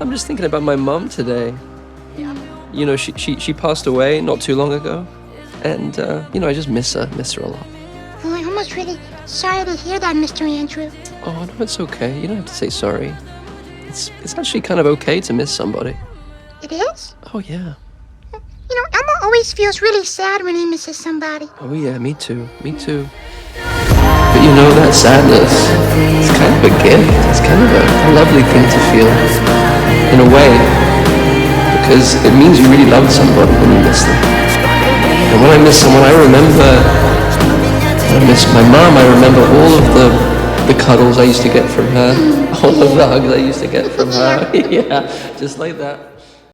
I'm just thinking about my mom today. You know, she passed away not too long ago. And, you know, I just miss her a lot. Well, I'm almost really sorry to hear that, Mr. Andrew. Oh, no, it's okay. You don't have to say sorry. It's actually kind of okay to miss somebody. It is? Oh, yeah. You know, Elmo always feels really sad when he misses somebody. Oh, yeah, me too. Me too. But you know, that sadness, it's kind of a gift. It's kind of a lovely thing to feel, in a way, because it means you really love somebody when you miss them. And when I miss someone, I remember, when I miss my mom, I remember all of the cuddles I used to get from her, all of the hugs I used to get from her. Yeah, just like that.